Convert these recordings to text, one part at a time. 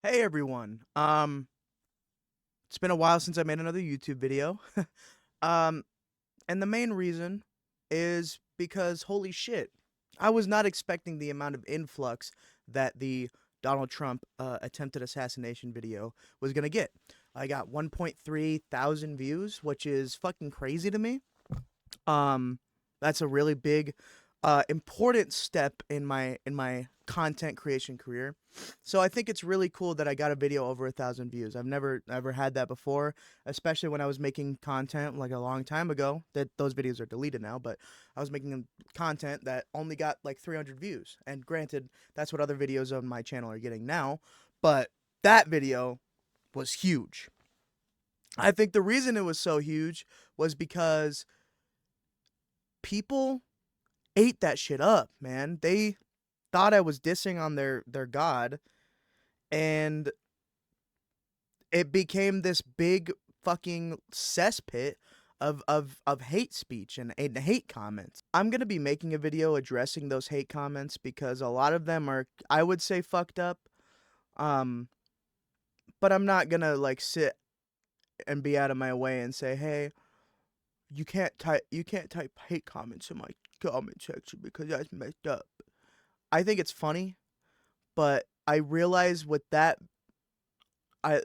Hey everyone. It's been a while since I made another YouTube video. um, and the main reason is because holy shit, I was not expecting the amount of influx that the Donald Trump attempted assassination video was gonna get. I got 1.3 thousand views, which is fucking crazy to me. Um, that's a really big, important step in my content creation career. So I think it's really cool that I got a video over 1,000 views. I've never ever had that before, especially when I was making content like a long time ago. That those videos are deleted now, but I was making content that only got like 300 views. And granted, that's what other videos on my channel are getting now, but that video was huge. I think the reason it was so huge was because people ate that shit up, man. They thought I was dissing on their god, and it became this big fucking cesspit of hate speech and hate comments. I'm gonna be making a video addressing those hate comments because a lot of them are, I would say, fucked up. Um, but I'm not gonna like sit and be out of my way and say, hey, you can't type hate comments in my comment section because that's messed up. I think it's funny, but I realize with that,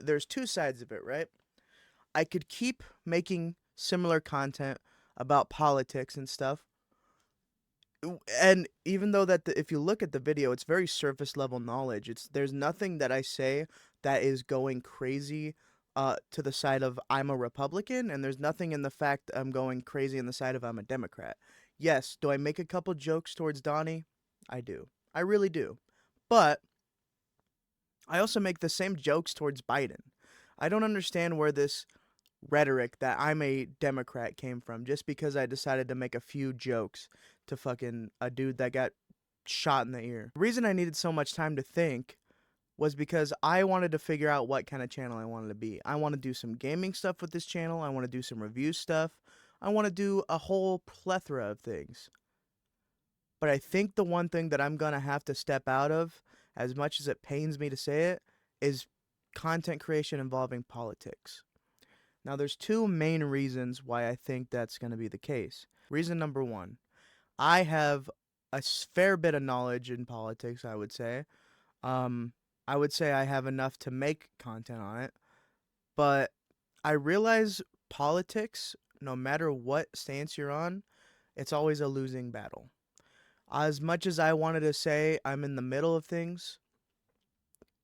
there's two sides of it, right? I could keep making similar content about politics and stuff, and even though if you look at the video, it's very surface level knowledge. There's nothing that I say that is going crazy to the side of I'm a Republican, and there's nothing in the fact I'm going crazy in the side of I'm a Democrat. Yes, do I make a couple jokes towards Donnie? I do. I really do. But I also make the same jokes towards Biden. I don't understand where this rhetoric that I'm a Democrat came from just because I decided to make a few jokes to fucking a dude that got shot in the ear. The reason I needed so much time to think was because I wanted to figure out what kind of channel I wanted to be. I want to do some gaming stuff with this channel. I want to do some review stuff. I want to do a whole plethora of things. But I think the one thing that I'm going to have to step out of, as much as it pains me to say it, is content creation involving politics. Now, there's two main reasons why I think that's going to be the case. Reason number one, I have a fair bit of knowledge in politics, I would say. Um, I would say I have enough to make content on it, but I realize politics, no matter what stance you're on, it's always a losing battle. As much as I wanted to say I'm in the middle of things,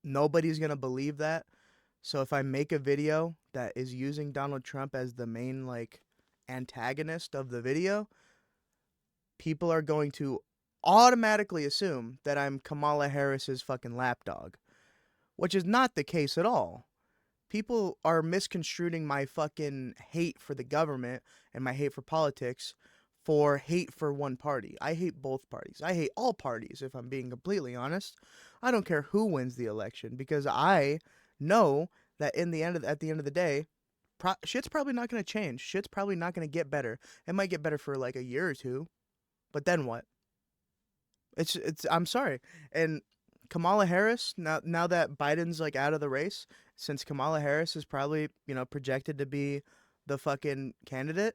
nobody's going to believe that. So if I make a video that is using Donald Trump as the main like antagonist of the video, people are going to automatically assume that I'm Kamala Harris's fucking lapdog, which is not the case at all. People are misconstruing my fucking hate for the government and my hate for politics for hate for one party. I hate both parties. I hate all parties, if I'm being completely honest. I don't care who wins the election because I know that at the end of the day, shit's probably not going to change. Shit's probably not going to get better. It might get better for like a year or two, but then what? It's I'm sorry. And Kamala Harris, now that Biden's like out of the race, since Kamala Harris is probably, projected to be the fucking candidate,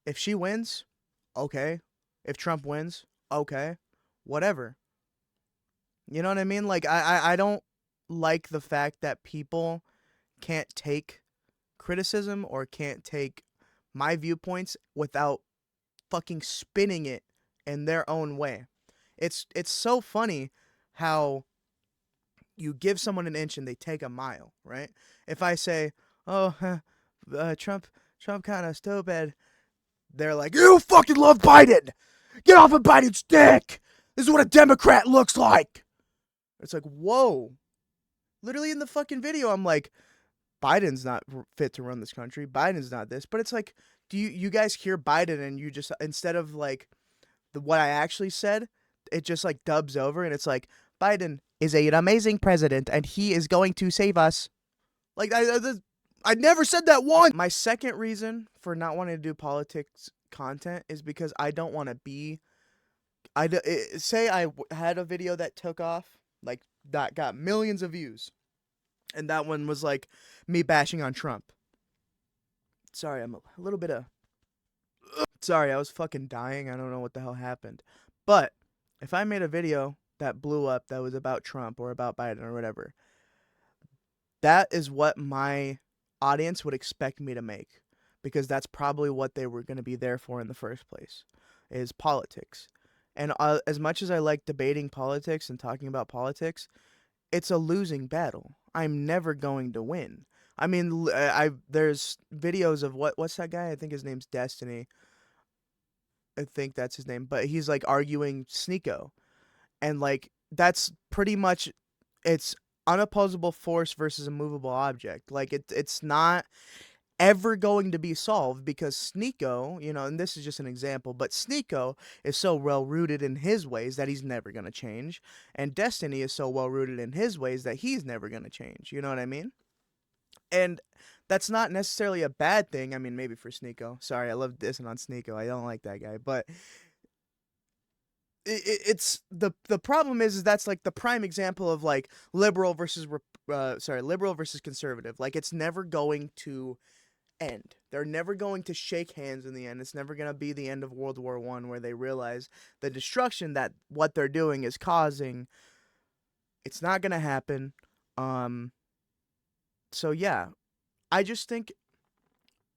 if she wins, okay. If Trump wins, okay. Whatever. You know what I mean? Like I don't like the fact that people can't take criticism or can't take my viewpoints without fucking spinning it in their own way. It's so funny how you give someone an inch and they take a mile, right? If I say, "Oh, Trump kind of stupid," they're like, "You fucking love Biden. Get off of Biden's dick. This is what a Democrat looks like." It's like, whoa. Literally in the fucking video, I'm like, Biden's not fit to run this country. Biden's not this. But it's like, do you guys hear Biden and you just, instead of like what I actually said, it just like dubs over and it's like, Biden is an amazing president and he is going to save us. Like, I never said that once. My second reason for not wanting to do politics content is because I don't want to be. Say I had a video that took off, like that got millions of views. And that one was like me bashing on Trump. Sorry, I'm a little bit of. Sorry, I was fucking dying. I don't know what the hell happened. But if I made a video that blew up that was about Trump or about Biden or whatever, that is what my audience would expect me to make, because that's probably what they were going to be there for in the first place, is politics. And as much as I like debating politics and talking about politics, it's a losing battle. I'm never going to win. I mean, I there's videos of what's that guy? I think his name's Destiny. I think that's his name, but he's like arguing Sneeko, and like that's pretty much, it's unopposable force versus a movable object. Like it's not ever going to be solved, because Sneeko, and this is just an example, but Sneeko is so well rooted in his ways that he's never going to change, and Destiny is so well rooted in his ways that he's never going to change. You know what I mean? And that's not necessarily a bad thing. I mean, maybe for Sneeko. Sorry, I love dissing on Sneeko. I don't like that guy, but it's the problem is that's like the prime example of like liberal versus conservative. Like it's never going to end. They're never going to shake hands in the end. It's never going to be the end of World War I, where they realize the destruction that what they're doing is causing. It's not going to happen. Um so yeah, I just think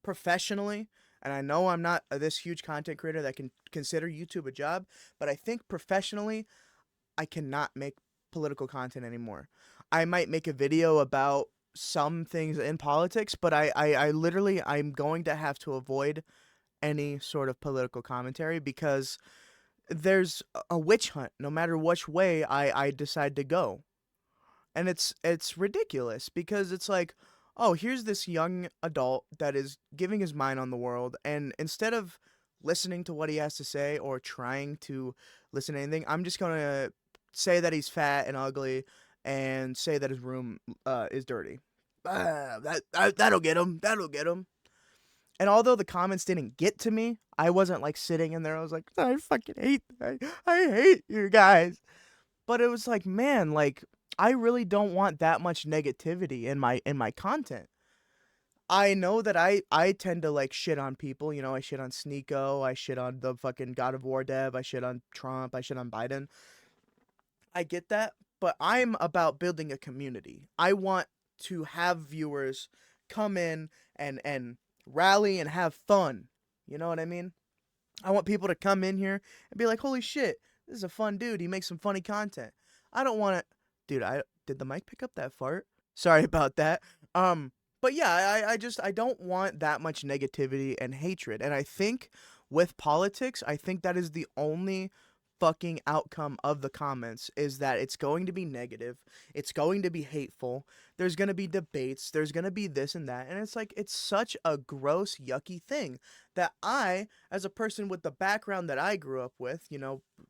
professionally, and I know I'm not this huge content creator that can consider YouTube a job, but I think professionally I cannot make political content anymore. I might make a video about some things in politics, but I literally, I'm going to have to avoid any sort of political commentary, because there's a witch hunt no matter which way I decide to go. And it's ridiculous, because it's like, oh, here's this young adult that is giving his mind on the world, and instead of listening to what he has to say or trying to listen to anything, I'm just going to say that he's fat and ugly and say that his room is dirty. That'll get him. That'll get him. And although the comments didn't get to me, I wasn't like sitting in there. I was like, I fucking hate. I hate you guys. But it was like, man, like I really don't want that much negativity in my content. I know that I tend to like shit on people. I shit on Sneeko. I shit on the fucking God of War dev. I shit on Trump. I shit on Biden. I get that, but I'm about building a community. I want to have viewers come in and rally and have fun. You know what I mean? I want people to come in here and be like, "Holy shit, this is a fun dude. He makes some funny content." I don't want to, dude. I did the mic pick up that fart? Sorry about that. But yeah, I don't want that much negativity and hatred. And I think with politics, I think that is the only fucking outcome of the comments, is that it's going to be negative, it's going to be hateful, there's going to be debates, there's going to be this and that, and it's like it's such a gross yucky thing that I, as a person with the background that I grew up with,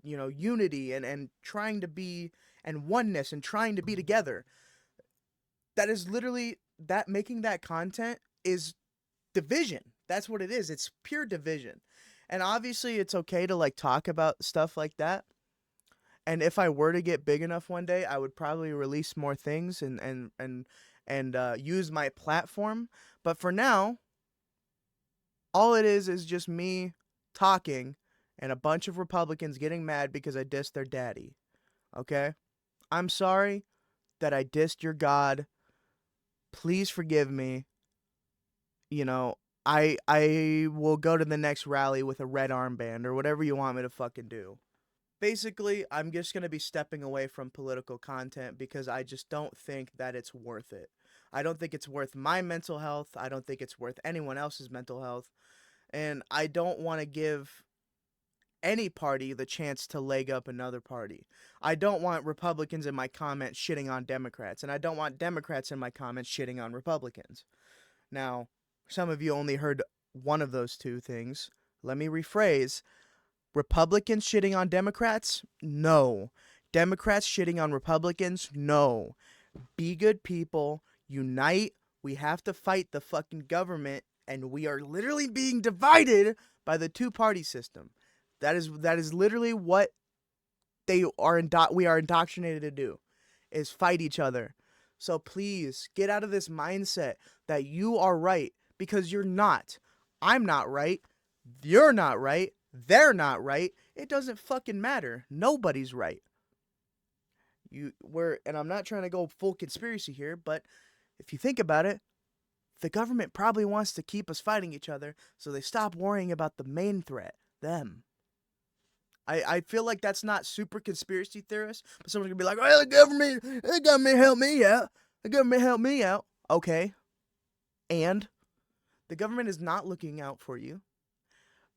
unity and trying to be, and oneness and trying to be together, that is literally, that making that content is division. That's what it is. It's pure division. And obviously it's okay to like talk about stuff like that. And if I were to get big enough one day, I would probably release more things and use my platform. But for now, all it is just me talking and a bunch of Republicans getting mad because I dissed their daddy. Okay? I'm sorry that I dissed your God. Please forgive me. You know, I will go to the next rally with a red armband or whatever you want me to fucking do. Basically, I'm just going to be stepping away from political content because I just don't think that it's worth it. I don't think it's worth my mental health. I don't think it's worth anyone else's mental health. And I don't want to give any party the chance to leg up another party. I don't want Republicans in my comments shitting on Democrats, and I don't want Democrats in my comments shitting on Republicans. Now, some of you only heard one of those two things. Let me rephrase. Republicans shitting on Democrats? No. Democrats shitting on Republicans? No. Be good people. Unite. We have to fight the fucking government, and we are literally being divided by the two-party system. That is literally what we are indoctrinated to do, is fight each other. So please get out of this mindset that you are right, because you're not. I'm not right. You're not right. They're not right. It doesn't fucking matter. Nobody's right. And I'm not trying to go full conspiracy here, but if you think about it, the government probably wants to keep us fighting each other so they stop worrying about the main threat, them. I feel like that's not super conspiracy theorist, but someone's gonna be like, "Oh, the government help me out. The government help me out." Okay, and the government is not looking out for you.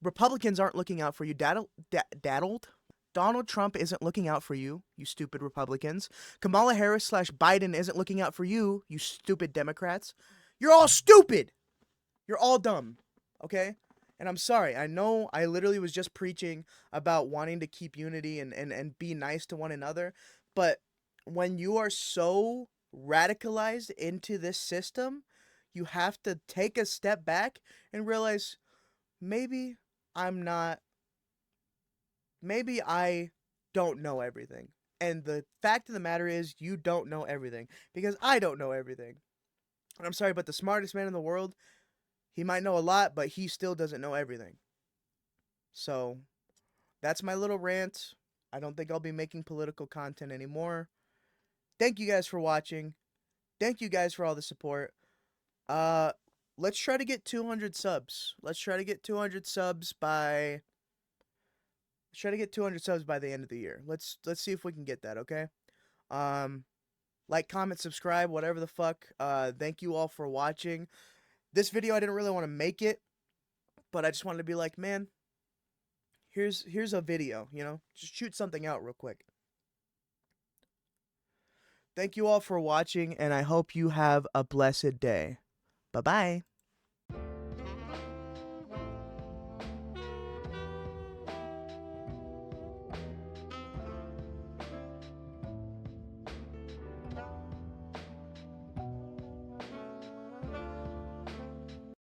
Republicans aren't looking out for you. Daddled. Donald Trump isn't looking out for you, you stupid Republicans. Kamala Harris / Biden isn't looking out for you, you stupid Democrats. You're all stupid. You're all dumb. Okay? And I'm sorry. I know I literally was just preaching about wanting to keep unity and be nice to one another. But when you are so radicalized into this system, you have to take a step back and realize maybe I'm not, maybe I don't know everything. And the fact of the matter is, you don't know everything, because I don't know everything. And I'm sorry, but the smartest man in the world, he might know a lot, but he still doesn't know everything. So, that's my little rant. I don't think I'll be making political content anymore. Thank you guys for watching. Thank you guys for all the support. Let's try to get 200 subs. Let's try to get 200 subs by the end of the year. Let's see if we can get that, okay? Like, comment, subscribe, whatever the fuck. Thank you all for watching. This video, I didn't really want to make it, but I just wanted to be like, man, here's a video, you know? Just shoot something out real quick. Thank you all for watching, and I hope you have a blessed day. Bye-bye.